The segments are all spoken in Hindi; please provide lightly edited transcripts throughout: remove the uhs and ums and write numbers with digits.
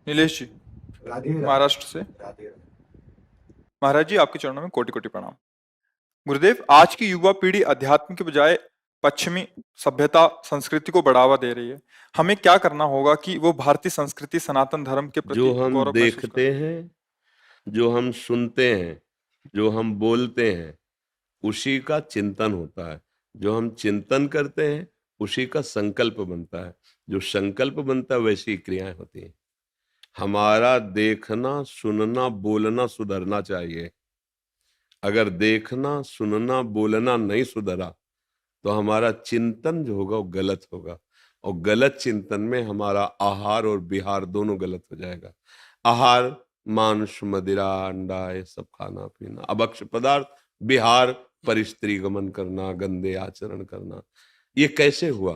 नीलेश जी, राधे राधे। महाराष्ट्र से। राधे राधे। महाराज जी, आपके चरणों में कोटि कोटि प्रणाम। गुरुदेव, आज की युवा पीढ़ी अध्यात्म के बजाय पश्चिमी सभ्यता संस्कृति को बढ़ावा दे रही है। हमें क्या करना होगा कि वो भारतीय संस्कृति सनातन धर्म के जो प्रति हम गौरव महसूस देखते करें? हैं, जो हम सुनते हैं, जो हम बोलते हैं, उसी का चिंतन होता है। जो हम चिंतन करते हैं, उसी का संकल्प बनता है। जो संकल्प बनता है, वैसी क्रियाएं होती हैं। हमारा देखना, सुनना, बोलना सुधरना चाहिए। अगर देखना, सुनना, बोलना नहीं सुधरा तो हमारा चिंतन जो होगा वो गलत होगा, और गलत चिंतन में हमारा आहार और विहार दोनों गलत हो जाएगा। आहार मांस, मदिरा, अंडा, ये सब खाना पीना, अभक्ष्य पदार्थ। विहार परिस्त्री गमन करना, गंदे आचरण करना। ये कैसे हुआ?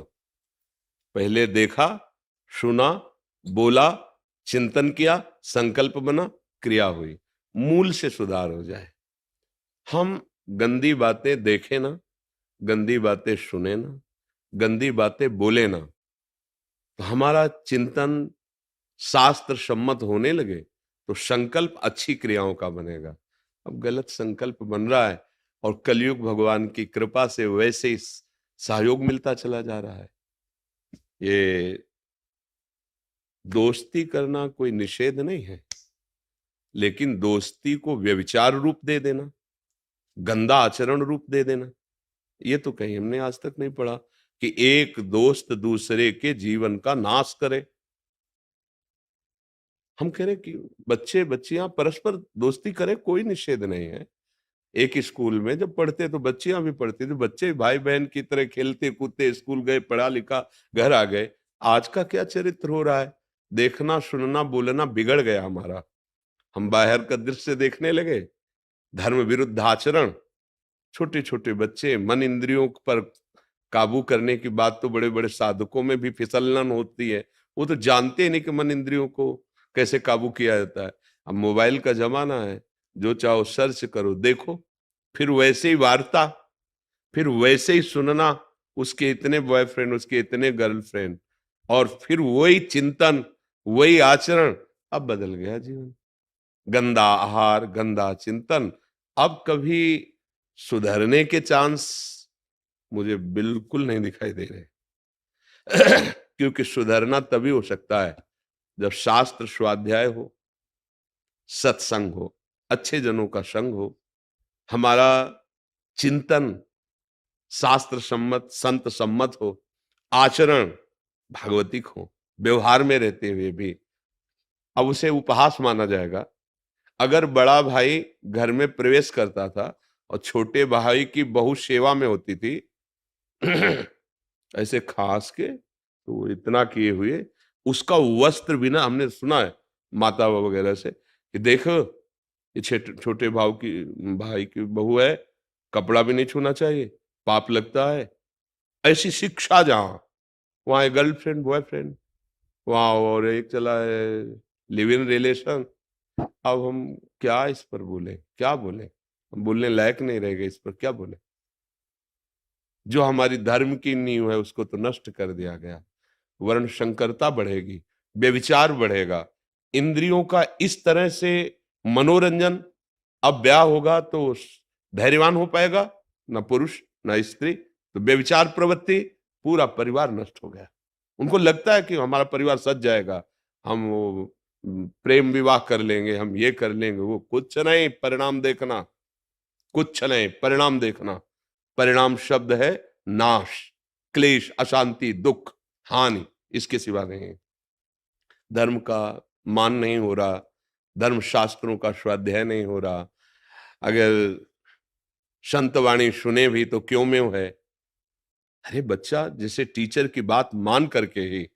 पहले देखा, सुना, बोला, चिंतन किया, संकल्प बना, क्रिया हुई। मूल से सुधार हो जाए। हम गंदी बातें देखें ना, गंदी बातें सुने ना, गंदी बातें बोले ना, तो हमारा चिंतन शास्त्र सम्मत होने लगे तो संकल्प अच्छी क्रियाओं का बनेगा। अब गलत संकल्प बन रहा है, और कलयुग भगवान की कृपा से वैसे ही सहयोग मिलता चला जा रहा है। ये दोस्ती करना कोई निषेध नहीं है, लेकिन दोस्ती को व्यभिचार रूप दे देना, गंदा आचरण रूप दे देना, ये तो कहीं हमने आज तक नहीं पढ़ा कि एक दोस्त दूसरे के जीवन का नाश करे। हम कह रहे कि बच्चे बच्चियां परस्पर दोस्ती करें, कोई निषेध नहीं है। एक स्कूल में जब पढ़ते तो बच्चियां भी पढ़ती थी, बच्चे भाई बहन की तरह खेलते कूदते, स्कूल गए, पढ़ा लिखा, घर आ गए। आज का क्या चरित्र हो रहा है? देखना, सुनना, बोलना बिगड़ गया हमारा। हम बाहर का दृश्य देखने लगे, धर्म विरुद्ध आचरण। छोटे छोटे बच्चे, मन इंद्रियों पर काबू करने की बात तो बड़े बड़े साधकों में भी फिसलन होती है। वो तो जानते ही नहीं कि मन इंद्रियों को कैसे काबू किया जाता है। अब मोबाइल का जमाना है, जो चाहो सर्च करो, देखो, फिर वैसे ही वार्ता, फिर वैसे ही सुनना, उसके इतने बॉयफ्रेंड, उसके इतने गर्लफ्रेंड, और फिर वही चिंतन, वही आचरण। अब बदल गया जीवन। गंदा आहार, गंदा चिंतन। अब कभी सुधरने के चांस मुझे बिल्कुल नहीं दिखाई दे रहे। क्योंकि सुधरना तभी हो सकता है जब शास्त्र स्वाध्याय हो, सत्संग हो, अच्छे जनों का संग हो, हमारा चिंतन शास्त्र सम्मत, संत सम्मत हो, आचरण भागवतिक हो, व्यवहार में रहते हुए भी। अब उसे उपहास माना जाएगा। अगर बड़ा भाई घर में प्रवेश करता था और छोटे भाई की बहू सेवा में होती थी, ऐसे खास के, तो वो इतना किए हुए, उसका वस्त्र बिना, हमने सुना है माता वगैरह से कि देखो, ये छोटे भाई की बहू है, कपड़ा भी नहीं छूना चाहिए, पाप लगता है। ऐसी शिक्षा जहां, वहां गर्लफ्रेंड बॉयफ्रेंड, वहां और एक चला है लिव इन रिलेशन। अब हम क्या इस पर बोले, क्या बोले? हम बोलने लायक नहीं रह गए, इस पर क्या बोले? जो हमारी धर्म की नींव है उसको तो नष्ट कर दिया गया। वर्ण संकरता बढ़ेगी, व्यभिचार बढ़ेगा, इंद्रियों का इस तरह से मनोरंजन। अब ब्याह होगा तो धैर्यवान हो पाएगा ना पुरुष ना स्त्री, तो व्यभिचार प्रवृत्ति, पूरा परिवार नष्ट हो गया। उनको लगता है कि हमारा परिवार सज जाएगा, हम वो प्रेम विवाह कर लेंगे, हम ये कर लेंगे, वो कुछ नहीं, परिणाम देखना, कुछ नहीं, परिणाम देखना। परिणाम शब्द है नाश, क्लेश, अशांति, दुख, हानि, इसके सिवा नहीं। धर्म का मान नहीं हो रहा, धर्म शास्त्रों का स्वाध्याय नहीं हो रहा। अगर संत वाणी सुने भी तो क्यों में है। अरे बच्चा जैसे टीचर की बात मान करके ही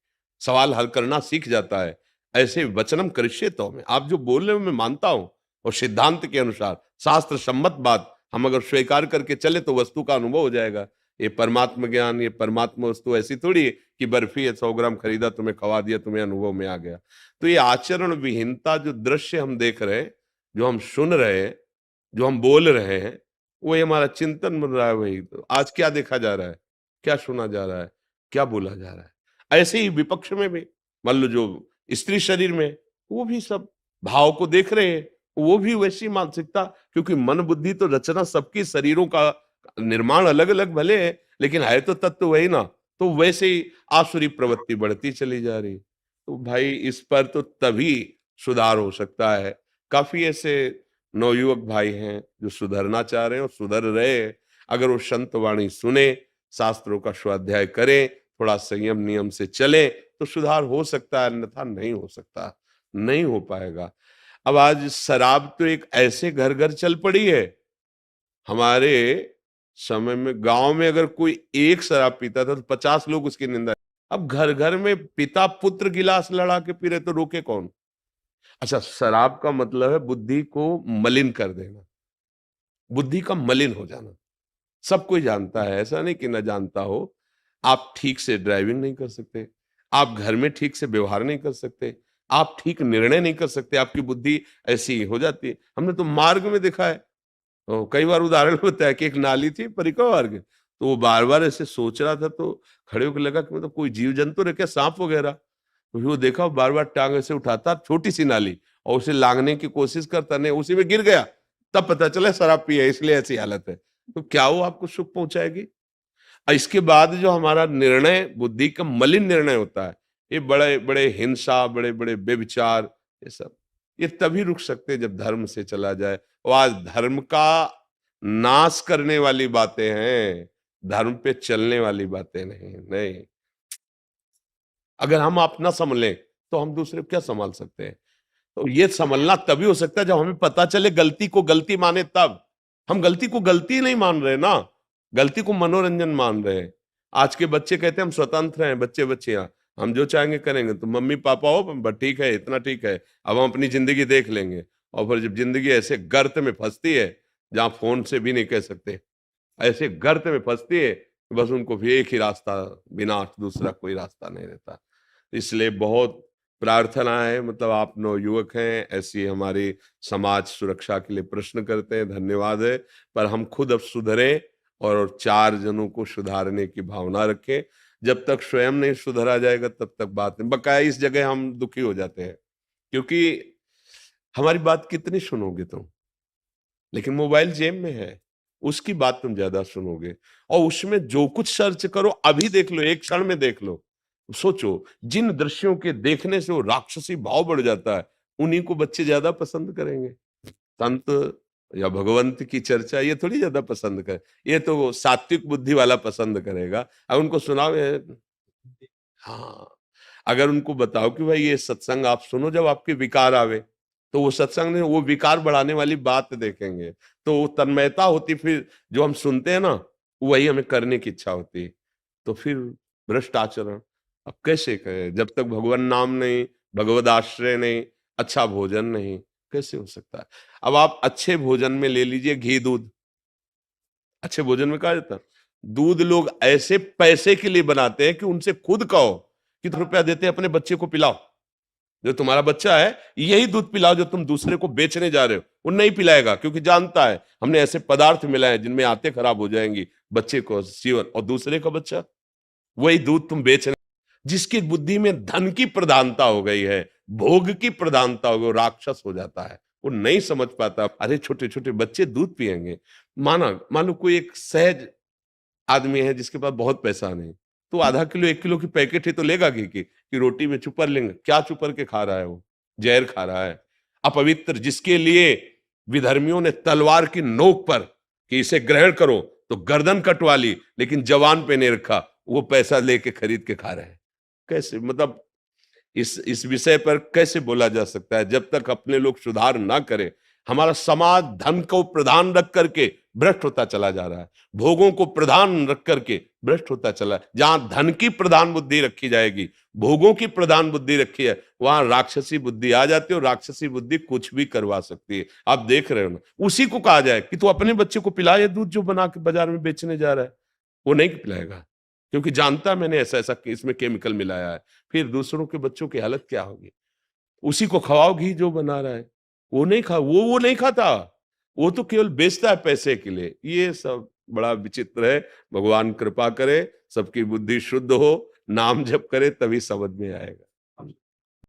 सवाल हल करना सीख जाता है, ऐसे वचनम करिष्ये तो में, आप जो बोल रहे हो मैं मानता हूं, और सिद्धांत के अनुसार शास्त्र सम्मत बात हम अगर स्वीकार करके चले तो वस्तु का अनुभव हो जाएगा। ये परमात्मा ज्ञान, ये परमात्मा वस्तु ऐसी थोड़ी है कि बर्फी है 100 ग्राम खरीदा, तुम्हें खवा दिया, तुम्हें अनुभव में आ गया। तो ये आचरण विहीनता, जो दृश्य हम देख रहे हैं, जो हम सुन रहे हैं, जो हम बोल रहे हैं, वही हमारा चिंतन बन रहा है। वही तो आज क्या देखा जा रहा है, क्या सुना जा रहा है, क्या बोला जा रहा है। ऐसे ही विपक्ष में भी, मान लो जो स्त्री शरीर में, वो भी सब भाव को देख रहे हैं, वो भी वैसी मानसिकता, क्योंकि मन बुद्धि तो रचना सबकी, शरीरों का निर्माण अलग अलग भले है, लेकिन है तो तत्व वही ना। तो वैसे ही आसुरी प्रवृत्ति बढ़ती चली जा रही। तो भाई इस पर तो तभी सुधार हो सकता है। काफी ऐसे नवयुवक भाई हैं जो सुधरना चाह रहे हैं और सुधर रहे हैं। अगर वो संत वाणी सुने, शास्त्रों का स्वाध्याय करें, थोड़ा संयम नियम से चलें, तो सुधार हो सकता है, अन्यथा नहीं हो सकता, नहीं हो पाएगा। अब आज शराब तो एक ऐसे घर घर चल पड़ी है। हमारे समय में गांव में अगर कोई एक शराब पीता था तो 50 लोग उसकी निंदा। अब घर घर में पिता पुत्र गिलास लड़ा के पी रहे, तो रोके कौन? अच्छा, शराब का मतलब है बुद्धि को मलिन कर देना, बुद्धि का मलिन हो जाना। सब कोई जानता है, ऐसा नहीं कि न जानता हो। आप ठीक से ड्राइविंग नहीं कर सकते, आप घर में ठीक से व्यवहार नहीं कर सकते, आप ठीक निर्णय नहीं कर सकते, आपकी बुद्धि ऐसी हो जाती है। हमने तो मार्ग में देखा है, कई बार उदाहरण होता है कि एक नाली थी परिक्रमा मार्ग, तो वो बार बार ऐसे सोच रहा था, तो खड़े होकर लगा कि मतलब कोई जीव जंतु रखे, सांप वगैरह। तो फिर वो देखा, बार बार टांग ऐसे उठाता, छोटी सी नाली, और उसे लांघने की कोशिश करता, नहीं उसी में गिर गया। तब पता चला शराब पी है, इसलिए ऐसी हालत है। तो क्या वो आपको सुख पहुंचाएगी? और इसके बाद जो हमारा निर्णय बुद्धि का मलिन निर्णय होता है, ये बड़े बड़े हिंसा, बड़े बड़े बेविचार, ये सब ये तभी रुक सकते हैं जब धर्म से चला जाए। और आज धर्म का नाश करने वाली बातें हैं, धर्म पे चलने वाली बातें नहीं। नहीं, अगर हम अपना संभलें तो हम दूसरे को क्या संभाल सकते हैं? तो ये संभलना तभी हो सकता है जब हमें पता चले गलती को गलती माने तब। हम गलती को गलती नहीं मान रहे ना, गलती को मनोरंजन मान रहे हैं। आज के बच्चे कहते हैं हम स्वतंत्र हैं, बच्चे बच्चियां हम जो चाहेंगे करेंगे, तो मम्मी पापा हो बस ठीक है, इतना ठीक है, अब हम अपनी जिंदगी देख लेंगे। और फिर जब जिंदगी ऐसे गर्त में फंसती है जहां फोन से भी नहीं कह सकते, ऐसे गर्त में फंसती है, बस उनको भी एक ही रास्ता, बिना दूसरा कोई रास्ता नहीं रहता। इसलिए बहुत प्रार्थना है, मतलब आप नवयुवक हैं, ऐसी हमारी समाज सुरक्षा के लिए प्रश्न करते हैं, धन्यवाद है। पर हम खुद अब सुधरें और 4 जनों को सुधारने की भावना रखें। जब तक स्वयं नहीं सुधरा जाएगा तब तक बात नहीं। बकाया इस जगह हम दुखी हो जाते हैं, क्योंकि हमारी बात कितनी सुनोगे तुम? लेकिन मोबाइल जेब में है, उसकी बात तुम ज्यादा सुनोगे। और उसमें जो कुछ सर्च करो, अभी देख लो, एक क्षण में देख लो। सोचो, जिन दृश्यों के देखने से वो राक्षसी भाव बढ़ जाता है, उन्हीं को बच्चे ज्यादा पसंद करेंगे। संत या भगवंत की चर्चा ये थोड़ी ज्यादा पसंद करे, ये तो वो सात्विक बुद्धि वाला पसंद करेगा। अब उनको सुनाओ हाँ, अगर उनको बताओ कि भाई ये सत्संग आप सुनो जब आपके विकार आवे, तो वो सत्संग नहीं, वो विकार बढ़ाने वाली बात देखेंगे। तो वो तन्मयता होती, फिर जो हम सुनते हैं ना, वही हमें करने की इच्छा होती है। तो फिर भ्रष्ट आचरण अब कैसे करें? जब तक भगवान नाम नहीं, भगवद आश्रय नहीं, अच्छा भोजन नहीं, कैसे हो सकता है? अब आप अच्छे भोजन में ले लीजिए घी दूध, अच्छे भोजन में कहा जाता है दूध लोग ऐसे पैसे के लिए बनाते हैं कि उनसे खुद कहो कितना रुपया देते हैं अपने बच्चे को पिलाओ, जो तुम्हारा बच्चा है यही दूध पिलाओ जो तुम दूसरे को बेचने जा रहे हो। वो नहीं पिलाएगा, क्योंकि जानता है हमने ऐसे पदार्थ मिलाए जिनमें आंतें खराब हो जाएंगी बच्चे को जीवन, और दूसरे का बच्चा वही दूध तुम बेच रहे। जिसकी बुद्धि में धन की प्रधानता हो गई है, भोग की प्रधानता हो गई, वो राक्षस हो जाता है। वो नहीं समझ पाता, अरे छोटे छोटे बच्चे दूध पिएंगे। मान लो कोई एक सहज आदमी है जिसके पास बहुत पैसा नहीं, तो आधा किलो 1 किलो की पैकेट ही तो लेगा घी की, कि रोटी में चुपर लेंगे। क्या चुपर के खा रहा है? वो जहर खा रहा है। अपवित्र, जिसके लिए विधर्मियों ने तलवार की नोक पर कि इसे ग्रहण करो तो गर्दन कटवा ली, लेकिन जवान पे नहीं रखा, वो पैसा लेके खरीद के खा रहे हैं। कैसे? मतलब इस विषय पर कैसे बोला जा सकता है? जब तक अपने लोग सुधार ना करें, हमारा समाज धन को प्रधान रख करके भ्रष्ट होता चला जा रहा है, भोगों को प्रधान रख करके भ्रष्ट होता चला है। जहां धन की प्रधान बुद्धि रखी जाएगी, भोगों की प्रधान बुद्धि रखी है, वहां राक्षसी बुद्धि आ जाती है, और राक्षसी बुद्धि कुछ भी करवा सकती है। आप देख रहे हो ना, उसी को कहा जाए कि तू अपने बच्चे को पिला ये दूध जो बना के बाजार में बेचने जा रहा है, वो नहीं पिलाएगा, क्योंकि जानता मैंने ऐसा ऐसा इसमें केमिकल मिलाया है। फिर दूसरों के बच्चों की हालत क्या होगी? उसी को खवाओ घी जो बना रहा है, वो नहीं खा, वो नहीं खाता, वो तो केवल बेचता है पैसे के लिए। ये सब बड़ा विचित्र है। भगवान कृपा करे, सबकी बुद्धि शुद्ध हो, नाम जप करे, तभी समझ में आएगा।